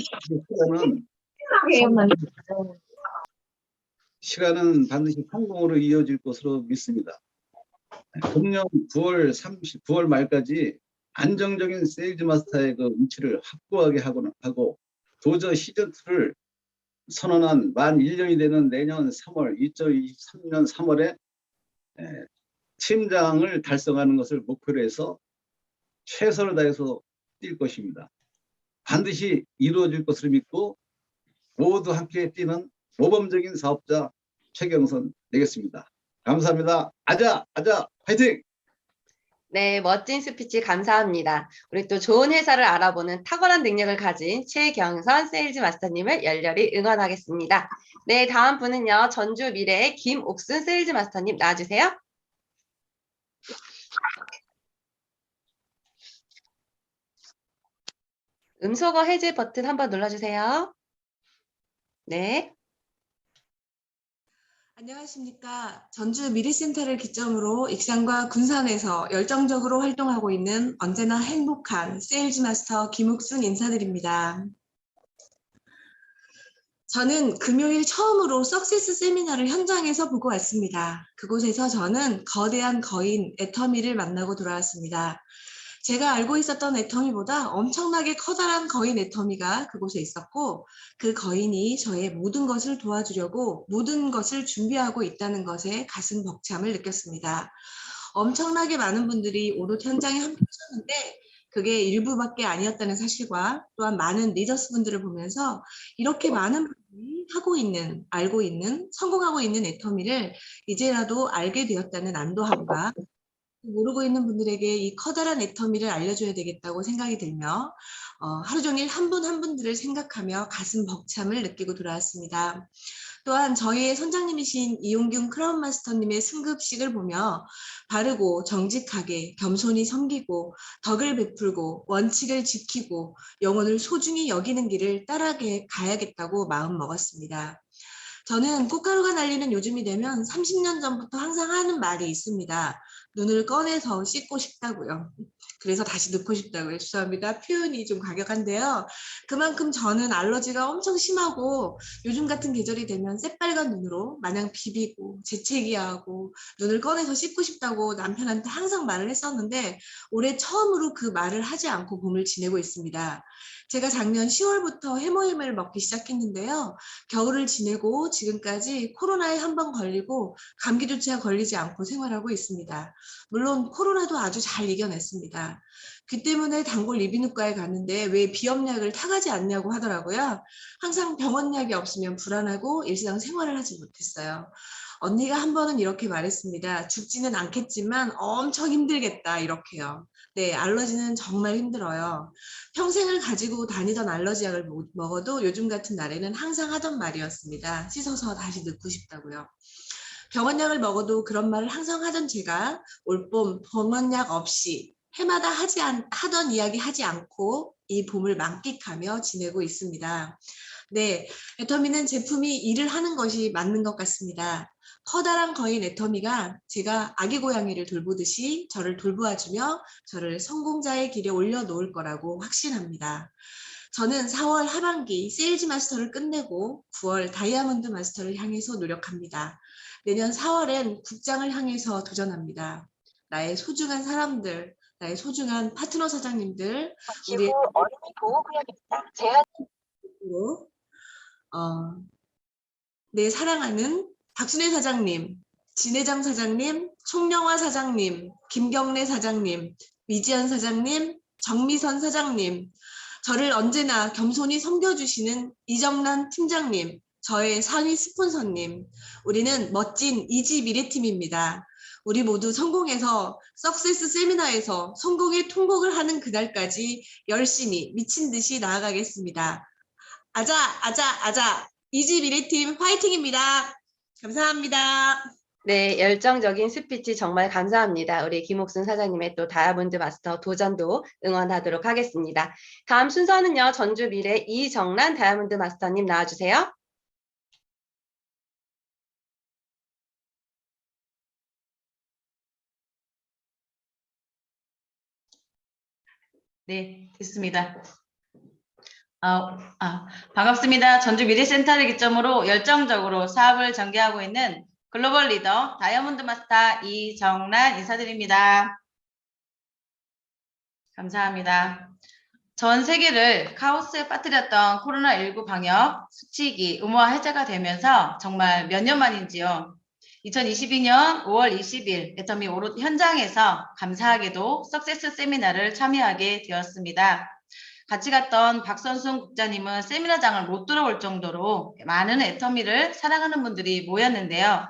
시간은 반드시 성공으로 이어질 것으로 믿습니다. 금년 9월 말까지 안정적인 세일즈 마스터의 그 위치를 확고하게 하고 도저 시즌2를 선언한 만 1년이 되는 내년 3월, 2023년 3월에 팀장을 달성하는 것을 목표로 해서 최선을 다해서 뛸 것입니다. 반드시 이루어질 것으로 믿고 모두 함께 뛰는 모범적인 사업자 최경선 되겠습니다. 감사합니다. 아자 화이팅! 네, 멋진 스피치 감사합니다. 우리 또 좋은 회사를 알아보는 탁월한 능력을 가진 최경선 세일즈 마스터님을 열렬히 응원하겠습니다. 네, 다음 분은요. 전주 미래의 김옥순 세일즈 마스터님 나와주세요. 음소거 해제 버튼 한번 눌러주세요. 네. 안녕하십니까. 전주 미래센터를 기점으로 익산과 군산에서 열정적으로 활동하고 있는 언제나 행복한 세일즈 마스터 김옥순 인사드립니다. 저는 금요일 처음으로 석세스 세미나를 현장에서 보고 왔습니다. 그곳에서 저는 거대한 거인 애터미를 만나고 돌아왔습니다. 제가 알고 있었던 애터미보다 엄청나게 커다란 거인 애터미가 그곳에 있었고 그 거인이 저의 모든 것을 도와주려고 모든 것을 준비하고 있다는 것에 가슴 벅참을 느꼈습니다. 엄청나게 많은 분들이 오롯 현장에 함께 하셨는데 그게 일부밖에 아니었다는 사실과 또한 많은 리더스 분들을 보면서 이렇게 많은 분들이 알고 있는, 성공하고 있는 애터미를 이제라도 알게 되었다는 안도함과 모르고 있는 분들에게 이 커다란 애터미를 알려줘야 되겠다고 생각이 들며 하루 종일 한 분 한 분들을 생각하며 가슴 벅참을 느끼고 돌아왔습니다. 또한 저희의 선장님이신 이용균 크라운 마스터님의 승급식을 보며 바르고 정직하게 겸손히 섬기고 덕을 베풀고 원칙을 지키고 영혼을 소중히 여기는 길을 따라가야겠다고 마음 먹었습니다. 저는 꽃가루가 날리는 요즘이 되면 30년 전부터 항상 하는 말이 있습니다. 눈을 꺼내서 씻고 싶다고요. 그래서 다시 넣고 싶다고요. 죄송합니다. 표현이 좀 과격한데요. 그만큼 저는 알러지가 엄청 심하고 요즘 같은 계절이 되면 새빨간 눈으로 마냥 비비고 재채기하고 눈을 꺼내서 씻고 싶다고 남편한테 항상 말을 했었는데 올해 처음으로 그 말을 하지 않고 봄을 지내고 있습니다. 제가 작년 10월부터 해모임을 먹기 시작했는데요. 겨울을 지내고 지금까지 코로나에 한 번 걸리고 감기조차 걸리지 않고 생활하고 있습니다. 물론 코로나도 아주 잘 이겨냈습니다. 그 때문에 단골 이비인후과에 갔는데 왜 비염약을 타가지 않냐고 하더라고요. 항상 병원약이 없으면 불안하고 일상생활을 하지 못했어요. 언니가 한 번은 이렇게 말했습니다. 죽지는 않겠지만 엄청 힘들겠다 이렇게요. 네, 알러지는 정말 힘들어요. 평생을 가지고 다니던 알러지약을 먹어도 요즘 같은 날에는 항상 하던 말이었습니다. 씻어서 다시 넣고 싶다고요. 병원약을 먹어도 그런 말을 항상 하던 제가 올봄 병원약 없이 해마다 하던 이야기 하지 않고 이 봄을 만끽하며 지내고 있습니다. 네, 애터미는 제품이 일을 하는 것이 맞는 것 같습니다. 커다란 거인 애터미가 제가 아기 고양이를 돌보듯이 저를 돌보아주며 저를 성공자의 길에 올려놓을 거라고 확신합니다. 저는 4월 하반기 세일즈 마스터를 끝내고 9월 다이아몬드 마스터를 향해서 노력합니다. 내년 4월엔 국장을 향해서 도전합니다. 나의 소중한 사람들, 나의 소중한 파트너 사장님들, 우리 어린이 보호구역입니다. 제한 내 사랑하는 박순애 사장님, 진회장 사장님, 송영화 사장님, 김경래 사장님, 위지연 사장님, 정미선 사장님, 저를 언제나 겸손히 섬겨주시는 이정란 팀장님, 저의 상위 스폰서님, 우리는 멋진 이지 미래팀입니다. 우리 모두 성공해서 석세스 세미나에서 성공의 통곡을 하는 그날까지 열심히 미친 듯이 나아가겠습니다. 아자 아자 아자 이지 미래팀 화이팅입니다. 감사합니다. 네, 열정적인 스피치 정말 감사합니다. 우리 김옥순 사장님의 또 다이아몬드 마스터 도전도 응원하도록 하겠습니다. 다음 순서는요, 전주 미래 이정란 다이아몬드 마스터님 나와주세요. 네, 됐습니다. 반갑습니다. 전주 미래센터를 기점으로 열정적으로 사업을 전개하고 있는 글로벌 리더 다이아몬드 마스터 이정란 인사드립니다. 감사합니다. 전 세계를 카오스에 빠뜨렸던 코로나19 방역, 수치기, 의무화 해제가 되면서 정말 몇 년 만인지요. 2022년 5월 20일 애터미 오롯 현장에서 감사하게도 석세스 세미나를 참여하게 되었습니다. 같이 갔던 박선순 국장님은 세미나장을 못 들어올 정도로 많은 애터미를 사랑하는 분들이 모였는데요.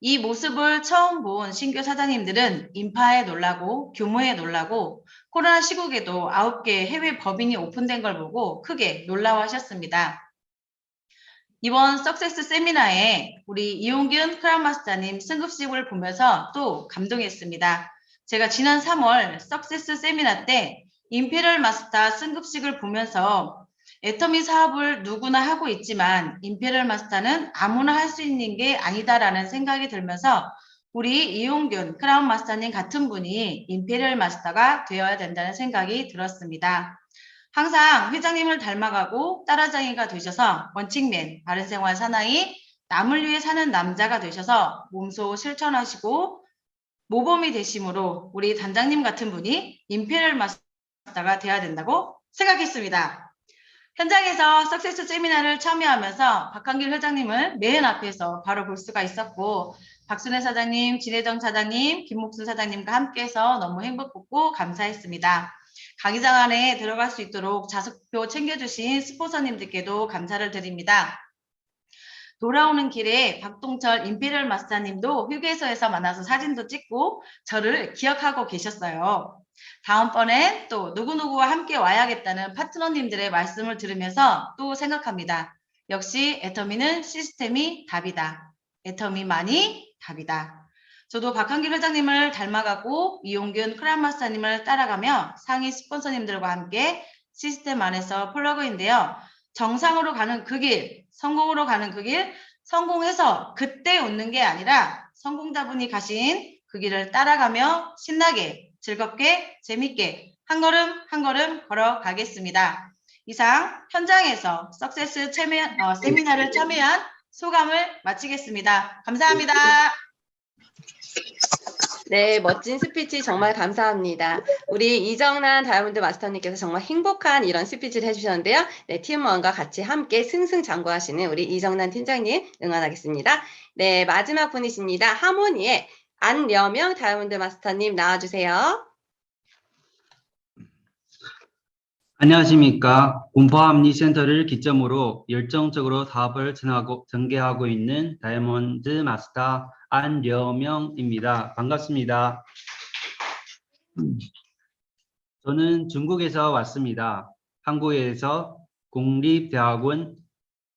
이 모습을 처음 본 신규 사장님들은 인파에 놀라고 규모에 놀라고 코로나 시국에도 9개 해외 법인이 오픈된 걸 보고 크게 놀라워하셨습니다. 이번 석세스 세미나에 우리 이용균 크라운마스터님 승급식을 보면서 또 감동했습니다. 제가 지난 3월 석세스 세미나 때 임페리얼 마스터 승급식을 보면서 애터미 사업을 누구나 하고 있지만 임페리얼 마스터는 아무나 할 수 있는 게 아니다라는 생각이 들면서 우리 이용균 크라운 마스터님 같은 분이 임페리얼 마스터가 되어야 된다는 생각이 들었습니다. 항상 회장님을 닮아가고 따라장이가 되셔서 원칙맨, 바른생활 사나이, 남을 위해 사는 남자가 되셔서 몸소 실천하시고 모범이 되심으로 우리 단장님 같은 분이 임페리얼 마스터가 되어야 된다고 생각했습니다. 현장에서 석세스 세미나를 참여하면서 박한길 회장님을 맨 앞에서 바로 볼 수가 있었고 박순애 사장님, 진혜정 사장님, 김목순 사장님과 함께해서 너무 행복했고 감사했습니다. 강의장 안에 들어갈 수 있도록 좌석표 챙겨주신 스폰서님들께도 감사를 드립니다. 돌아오는 길에 박동철 임페리얼 마스터님도 휴게소에서 만나서 사진도 찍고 저를 기억하고 계셨어요. 다음번엔 또 누구누구와 함께 와야겠다는 파트너님들의 말씀을 들으면서 또 생각합니다. 역시 애터미는 시스템이 답이다. 애터미만이 답이다. 저도 박한길 회장님을 닮아가고 이용균 크라운마스터님을 따라가며 상위 스폰서님들과 함께 시스템 안에서 플러그인데요. 정상으로 가는 그 길, 성공으로 가는 그 길, 성공해서 그때 웃는 게 아니라 성공자분이 가신 그 길을 따라가며 신나게, 즐겁게, 재밌게 한 걸음 한 걸음 걸어가겠습니다. 이상 현장에서 석세스 세미나를 참여한 소감을 마치겠습니다. 감사합니다. 네, 멋진 스피치 정말 감사합니다. 우리 이정란 다이아몬드 마스터님께서 정말 행복한 이런 스피치를 해주셨는데요. 네, 팀원과 같이 함께 승승장구하시는 우리 이정란 팀장님 응원하겠습니다. 네, 마지막 분이십니다. 하모니의 안여명 다이아몬드 마스터님 나와주세요. 안녕하십니까. 공포합리센터를 기점으로 열정적으로 사업을 전개하고 있는 다이아몬드 마스터 안여명입니다. 반갑습니다. 저는 중국에서 왔습니다. 한국에서 공립대학원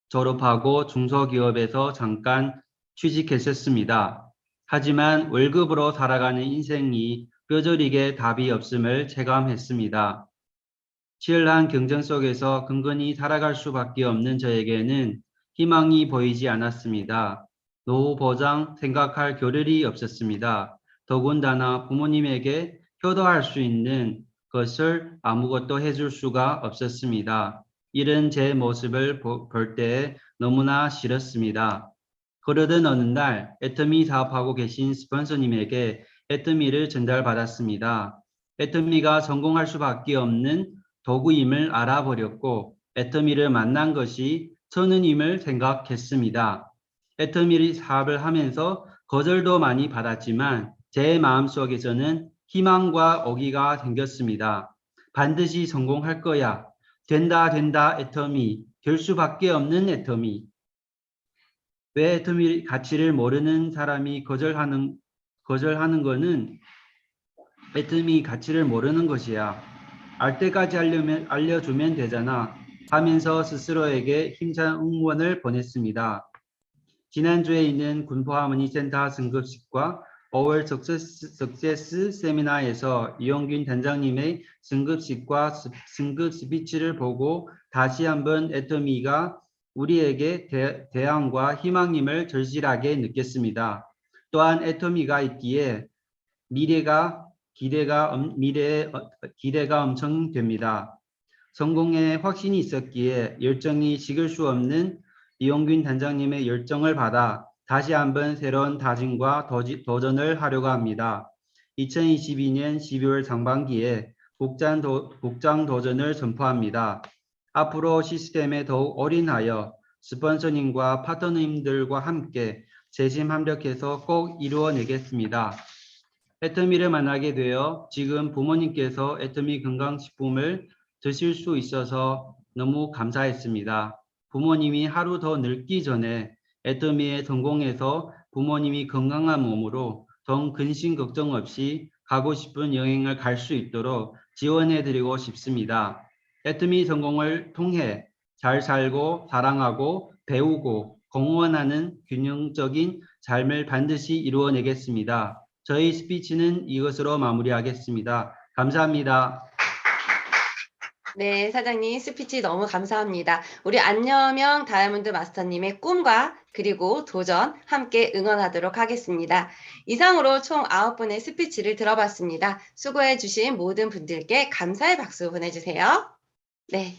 졸업하고 중소기업에서 잠깐 취직했었습니다. 하지만 월급으로 살아가는 인생이 뼈저리게 답이 없음을 체감했습니다. 치열한 경쟁 속에서 근근히 살아갈 수밖에 없는 저에게는 희망이 보이지 않았습니다. 노후 보장 생각할 겨를이 없었습니다. 더군다나 부모님에게 효도할 수 있는 것을 아무것도 해줄 수가 없었습니다. 이런 제 모습을 볼 때 너무나 싫었습니다. 그러던 어느 날 애터미 사업하고 계신 스폰서님에게 애터미를 전달받았습니다. 애터미가 성공할 수밖에 없는 도구임을 알아버렸고 애터미를 만난 것이 천운임을 생각했습니다. 애터미 사업을 하면서 거절도 많이 받았지만 제 마음속에서는 희망과 오기가 생겼습니다. 반드시 성공할 거야. 된다 애터미. 될 수밖에 없는 애터미. 왜 애터미 가치를 모르는 사람이 거절하는 거는 애터미 가치를 모르는 것이야. 알 때까지 알려주면 되잖아 하면서 스스로에게 힘찬 응원을 보냈습니다. 지난주에 있는 군포하모니 센터 승급식과 5월 석세스 세미나에서 이용균 단장님의 승급식과 승급 스피치를 보고 다시 한번 애터미가 우리에게 대안과 희망임을 절실하게 느꼈습니다. 또한 애터미가 있기에 미래가 기대가 엄청 됩니다. 성공에 확신이 있었기에 열정이 식을 수 없는 이용균 단장님의 열정을 받아 다시 한번 새로운 다짐과 도전을 하려고 합니다. 2022년 12월 상반기에 복장 도전을 선포합니다. 앞으로 시스템에 더욱 올인하여 스폰서님과 파트너님들과 함께 재심합력해서 꼭 이루어내겠습니다. 애터미를 만나게 되어 지금 부모님께서 애터미 건강식품을 드실 수 있어서 너무 감사했습니다. 부모님이 하루 더 늙기 전에 애터미에 성공해서 부모님이 건강한 몸으로 더 근심 걱정 없이 가고 싶은 여행을 갈 수 있도록 지원해드리고 싶습니다. 애터미 성공을 통해 잘 살고 사랑하고 배우고 공헌하는 균형적인 삶을 반드시 이루어내겠습니다. 저희 스피치는 이것으로 마무리하겠습니다. 감사합니다. 네, 사장님 스피치 너무 감사합니다. 우리 안여명 다이아몬드 마스터님의 꿈과 그리고 도전 함께 응원하도록 하겠습니다. 이상으로 총 9분의 스피치를 들어봤습니다. 수고해 주신 모든 분들께 감사의 박수 보내주세요. 네.